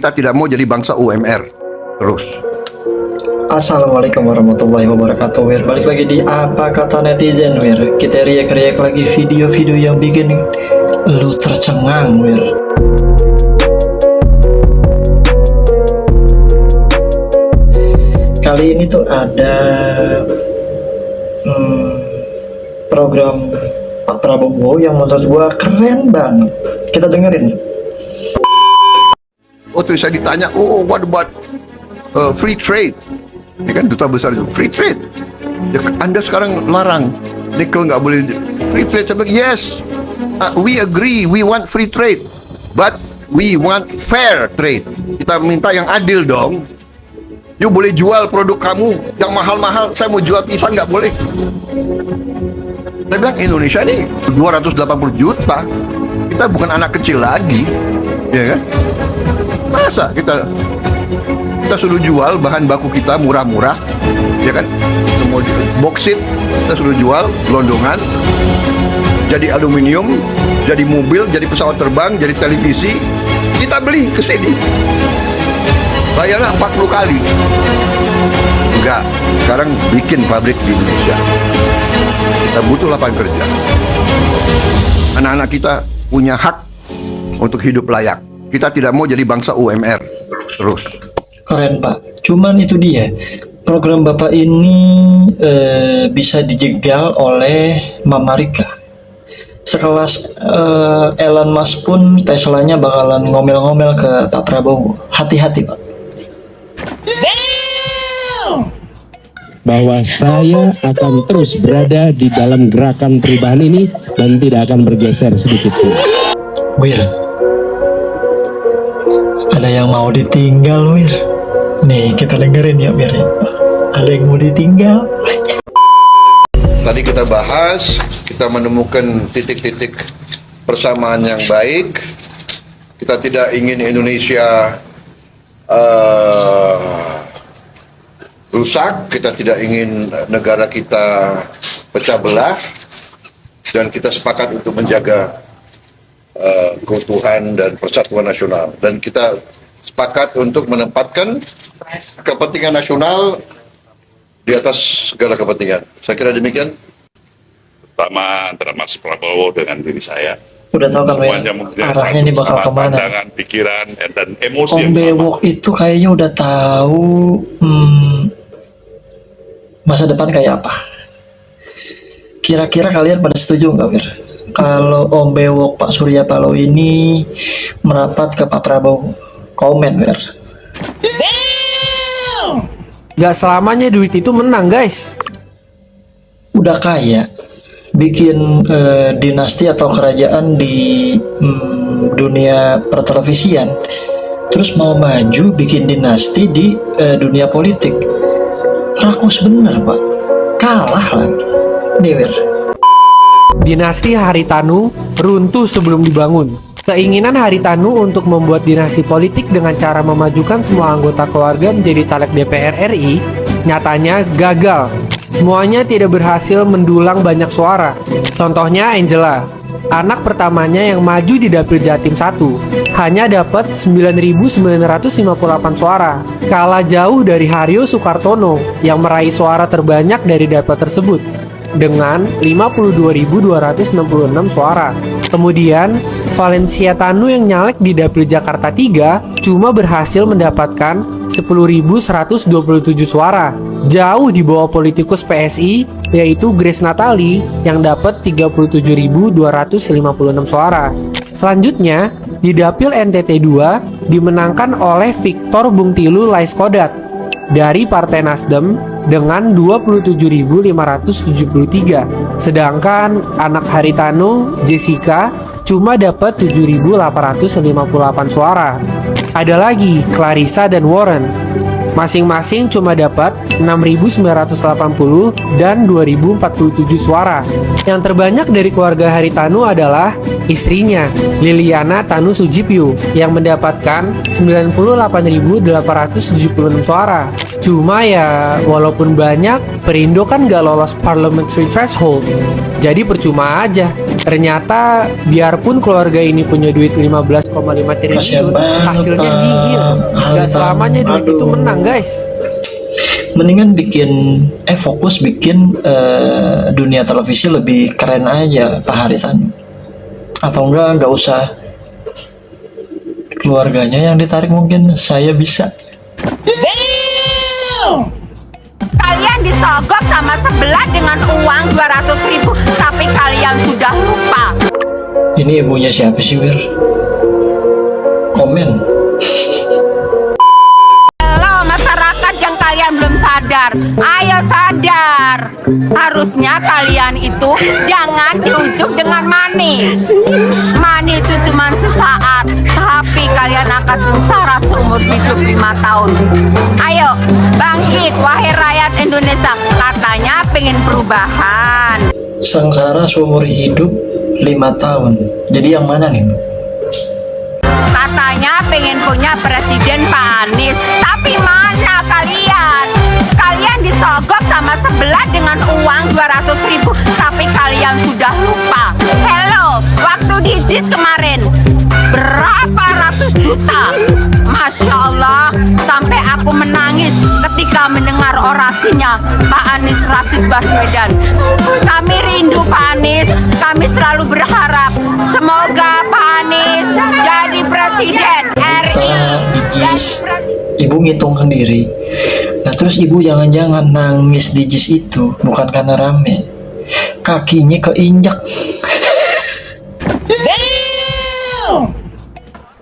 Kita tidak mau jadi bangsa UMR terus. Assalamualaikum warahmatullahi wabarakatuh, Wir. Balik lagi di Apa Kata Netizen, Wir. Kita riak-riak lagi video-video yang bikin lu tercengang, Wir. Kali ini tuh ada program Pak Prabowo yang menurut gua keren banget. Kita dengerin. Waktu saya ditanya, what about free trade? Ya kan, duta besar itu free trade. Ya, Anda sekarang larang nikel nggak boleh free trade. Saya bilang, yes, we agree, we want free trade, but we want fair trade. Kita minta yang adil dong. You boleh jual produk kamu yang mahal-mahal, saya mau jual pisang nggak boleh. Saya bilang, Indonesia ini 280 juta, kita bukan anak kecil lagi, ya kan? Masa kita suruh jual bahan baku kita murah-murah, ya kan? Kemudian boksit kita suruh jual gelondongan, jadi aluminium, jadi mobil, jadi pesawat terbang, jadi televisi, kita beli ke sini, bayarnya 40 kali. Enggak, sekarang bikin pabrik di Indonesia. Kita butuh lapangan kerja. Anak-anak kita punya hak untuk hidup layak. Kita tidak mau jadi bangsa UMR terus. Keren, Pak. Cuman itu dia, program Bapak ini bisa dijegal oleh Mama Rika. Sekelas Elon Musk pun Teslanya bakalan ngomel-ngomel ke Pak Prabowo. Hati-hati, Pak. Bahwa saya akan terus berada di dalam gerakan perubahan ini dan tidak akan bergeser sedikit pun. Wir, ada yang mau ditinggal, Wir. Nih, kita dengerin ya, Wir. Ada yang mau ditinggal. Tadi kita bahas, kita menemukan titik-titik persamaan yang baik. Kita tidak ingin Indonesia rusak, kita tidak ingin negara kita pecah belah, dan kita sepakat untuk menjaga keutuhan dan persatuan nasional, dan kita sepakat untuk menempatkan kepentingan nasional di atas segala kepentingan. Saya kira demikian. Pertama antara Mas Prabowo dengan diri saya. Udah tahu kan, Semuanya Wir, mempunyai arahnya ini bakal sama kemana. pandangan, pikiran, dan emosi Om yang sama. Bewok itu kayaknya udah tahu masa depan kayak apa. Kira-kira kalian pada setuju nggak, Wir? Kalau Om Bewok Pak Surya Paloh ini merapat ke Pak Prabowo? Komen, Wir. Gak selamanya duit itu menang, guys. Udah kaya, bikin dinasti atau kerajaan di dunia pertelevisian, terus mau maju bikin dinasti di dunia politik. Rakus bener, Pak. Kalah lagi. Nih, Wir. Dinasti Haritanu runtuh sebelum dibangun. Keinginan Haritanu untuk membuat dinasti politik dengan cara memajukan semua anggota keluarga menjadi caleg DPR RI nyatanya gagal. Semuanya tidak berhasil mendulang banyak suara. Contohnya Angela, anak pertamanya yang maju di Dapil Jatim 1, hanya dapat 9.958 suara. Kalah jauh dari Haryo Soekartono yang meraih suara terbanyak dari dapil tersebut dengan 52.266 suara. Kemudian, Valencia Tanu yang nyalek di Dapil Jakarta 3 cuma berhasil mendapatkan 10.127 suara. Jauh di bawah politikus PSI yaitu Grace Natali yang dapat 37.256 suara. Selanjutnya, di Dapil NTT 2 dimenangkan oleh Victor Bungtilu Laiskodat dari Partai Nasdem dengan 27.573. Sedangkan anak Haritanu, Jessica, cuma dapat 7.858 suara. Ada lagi Clarissa dan Warren. Masing-masing cuma dapat 6.980 dan 2.047 suara. Yang terbanyak dari keluarga Haritanu adalah istrinya, Liliana Tanu Sujipyo, yang mendapatkan 98.876 suara. Cuma ya, walaupun banyak, Perindo kan gak lolos parliamentary threshold. Jadi percuma aja. Ternyata biarpun keluarga ini punya duit 15,5 Kasian triliun, banget, hasilnya Pak. nihil. Gak Haritanu, selamanya duit itu aduh. menang, guys. Mendingan fokus bikin dunia televisi lebih keren aja Pak Haritanu. Atau enggak usah keluarganya yang ditarik, mungkin saya bisa. Kalian disogok sama sebelah dengan uang 200.000, tapi kalian sudah lupa. Ini ibunya siapa sih, Wir? Komen. Halo masyarakat yang kalian belum sadar, ayo sadar. Harusnya kalian itu jangan diujuk dengan money. Money itu cuma sesaat, tapi kalian akan sengsara seumur hidup 5 tahun. Ayo bangkit wahai rakyat Indonesia, katanya pengen perubahan. Sengsara seumur hidup 5 tahun. Jadi yang mana nih? Katanya pengen punya presiden Pak Anies, tapi mana kalian? Kalian disogok sama sebelah dengan uang 200.000, tapi kalian sudah lupa. Hello, waktu di JIS kemarin berapa ratus juta? Masya Allah, sampai aku menangis ketika mendengar orasinya Pak Anies Rashid Baswedan. Kami rindu Pak Anies, kami selalu berharap semoga Pak Anies jadi presiden RI. Di JIS, ibu ngitung sendiri. Nah terus ibu jangan-jangan nangis di JIS itu bukan karena rame, kakinya keinjak.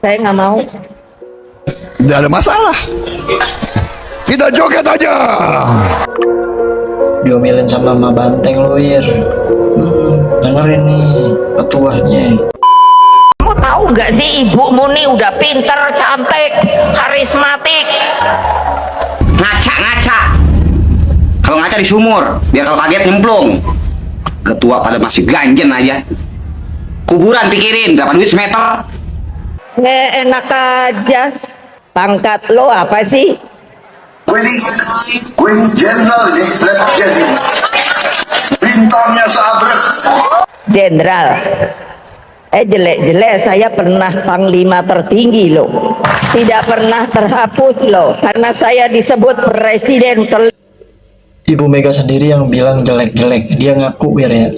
Saya nggak mau. Tidak ada masalah. Kita joget aja. Diomelin sama Mama Banteng lu, Wir. Dengerin nih petuahnya. Kamu tahu nggak sih ibumu nih udah pinter, cantik, karismatik. Ngaca. Kalau ngaca di sumur, biar kalau kaget nyemplung. Ketua pada masih ganjen aja. Kuburan pikirin, berapa duit semeter? Enak aja. Pangkat lo apa sih? Gue ini jenderal nih, letjen. Bintangnya sabrek. Jenderal. Jelek-jelek saya pernah panglima tertinggi loh. Tidak pernah terhapus loh, karena saya disebut presiden Ibu Mega sendiri yang bilang jelek-jelek. Dia ngaku, Wir, ya.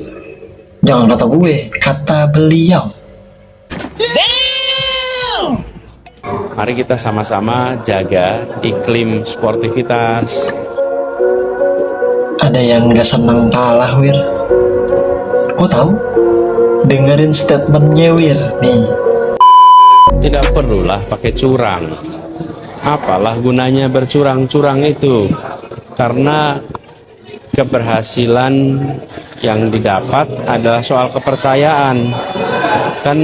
Jangan kata gue, kata beliau. Mari kita sama-sama jaga iklim sportivitas. Ada yang nggak senang kalah, Wir. Kok tahu? Dengerin statementnya, Wir. Nih. Tidak perlulah pakai curang. Apalah gunanya bercurang-curang itu? Karena keberhasilan yang didapat adalah soal kepercayaan. Kan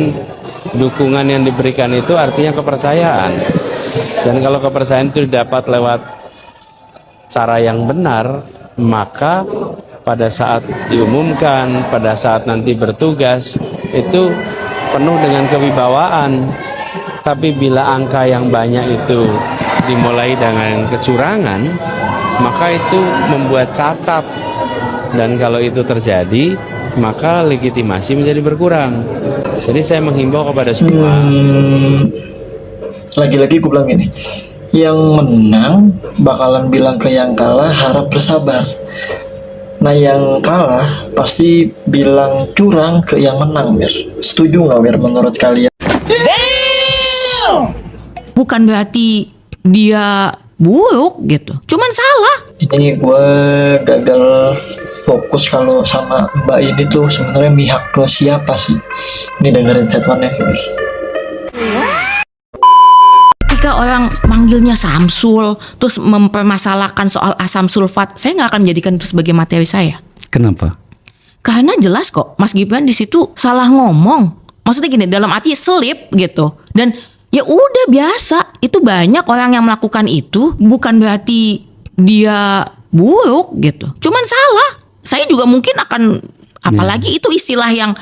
dukungan yang diberikan itu artinya kepercayaan. Dan kalau kepercayaan itu didapat lewat cara yang benar, maka pada saat diumumkan, pada saat nanti bertugas, itu penuh dengan kewibawaan. Tapi bila angka yang banyak itu dimulai dengan kecurangan, maka itu membuat cacat. Dan kalau itu terjadi, maka legitimasi menjadi berkurang. Jadi saya menghimbau kepada semua. Lagi-lagi gue bilang ini, yang menang bakalan bilang ke yang kalah harap bersabar. Nah yang kalah pasti bilang curang ke yang menang, Wir. Setuju nggak, Wir, menurut kalian? Bukan berarti dia buruk gitu, cuman salah. Ini gue gagal fokus kalau sama Mbak ini tuh sebenarnya mihak ke siapa sih? Ini dengerin statementnya, Wir. Ketika orang manggilnya Samsul terus mempermasalahkan soal asam sulfat, saya nggak akan menjadikan itu sebagai materi saya. Kenapa? Karena jelas kok Mas Gibran di situ salah ngomong. Maksudnya gini, dalam arti selip gitu. Dan Ya udah biasa. Itu banyak orang yang melakukan itu, bukan berarti dia buruk gitu. Cuman salah. Saya juga mungkin akan, apalagi itu istilah yang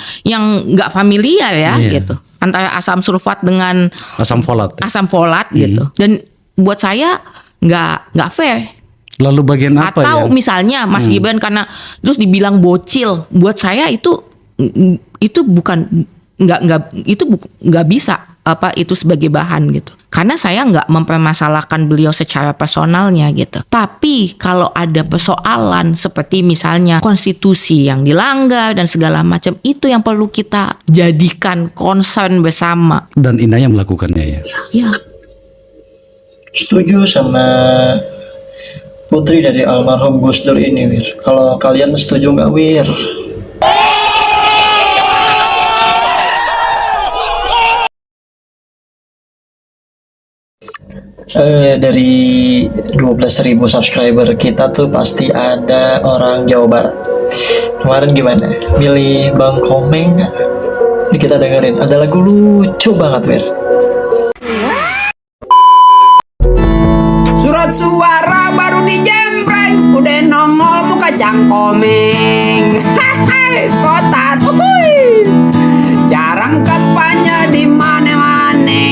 nggak familiar ya gitu. Antara asam sulfat dengan Asam folat. Gitu. Dan buat saya nggak fair. Lalu bagian apa Atau misalnya Mas Gibran karena terus dibilang bocil, buat saya itu bukan nggak bisa itu sebagai bahan gitu. Karena saya nggak mempermasalahkan beliau secara personalnya gitu. Tapi kalau ada persoalan seperti misalnya konstitusi yang dilanggar dan segala macam, itu yang perlu kita jadikan concern bersama. Dan Ina yang melakukannya ya. Ya. Setuju sama putri dari almarhum Gus Dur ini, Wir. Kalau kalian setuju nggak, Wir? Dari 12.000 subscriber kita tuh pasti ada orang Jawa Barat. Kemarin gimana? Milih Bang Komeng nggak? Ini kita dengerin. Ada lagu lucu banget, Wir. Surat suara baru dijembreng, udah nongol muka Jang Komeng. Hai, kotat, jarang kampanye di mana-mana.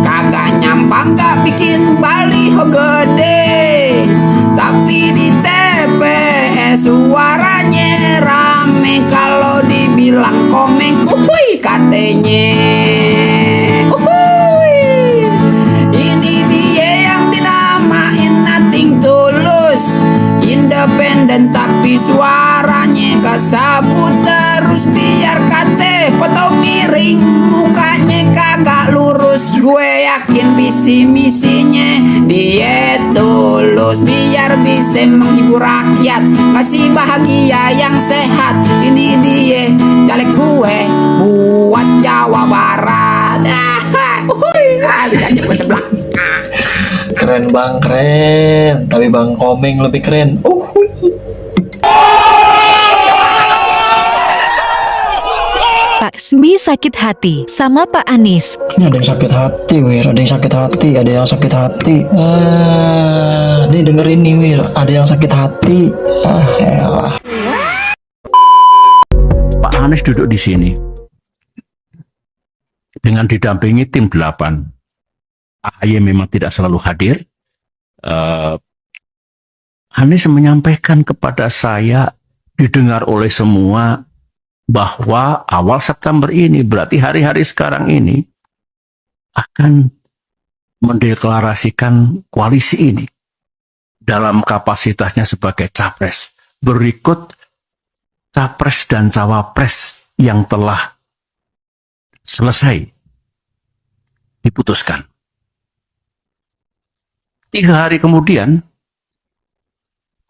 Kagak nyampang gak bikin baliho gede, tapi di TPS suaranya rame. Kalau dibilang Komeng, katanya. Independen tapi suaranya kesabut terus, biar kate foto miring mukanya kagak lurus. Gue yakin visi misinya dia tulus, biar bisa menghibur rakyat, kasih bahagia yang sehat. Ini dia caleg gue buat Jawa Barat. Keren Bang, keren. Tapi Bang Komeng lebih keren. Pak Sbi sakit hati sama Pak Anies. Ini ada yang sakit hati, Wir. Ada yang sakit hati. Ada yang sakit hati. Ini dengerin nih, Wir. Ada yang sakit hati. Elah. Pak Anies duduk di sini dengan didampingi tim 8. AHY memang tidak selalu hadir. Anies menyampaikan kepada saya, didengar oleh semua, bahwa awal September ini, berarti hari-hari sekarang ini, akan mendeklarasikan koalisi ini dalam kapasitasnya sebagai capres. Berikut capres dan cawapres yang telah selesai diputuskan. 3 hari kemudian,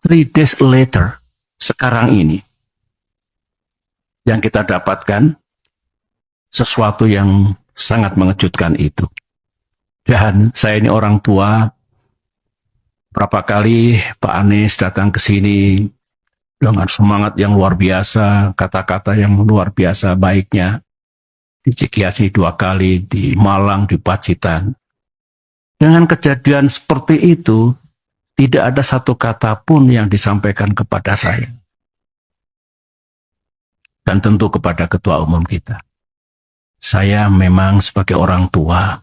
3 days later, sekarang ini, yang kita dapatkan sesuatu yang sangat mengejutkan itu. Dan saya ini orang tua, berapa kali Pak Anies datang ke sini dengan semangat yang luar biasa, kata-kata yang luar biasa baiknya, di Cikiasi 2 kali, di Malang, di Pacitan. Dengan kejadian seperti itu, tidak ada satu kata pun yang disampaikan kepada saya. Dan tentu kepada Ketua Umum kita. Saya memang sebagai orang tua,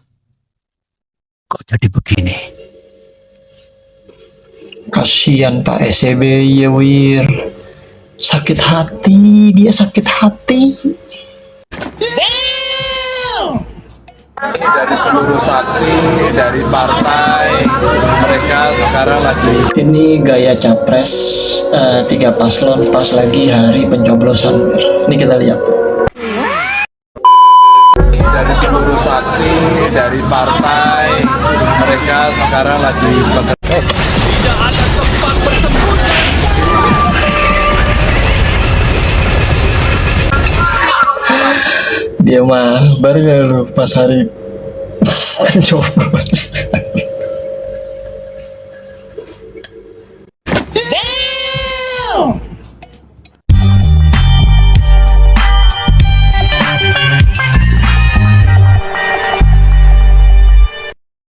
kok jadi begini? Kasihan Pak SBY, Wir. Sakit hati, dia sakit hati. Dari seluruh saksi, dari partai, mereka sekarang lagi. Ini gaya capres 3 paslon pas lagi hari pencoblosan. Ini kita lihat. Dari seluruh saksi, dari partai, mereka sekarang lagi bekerja. Tidak ada tempat bersembunyi. Dia mah baru lu pas hari pencoblos.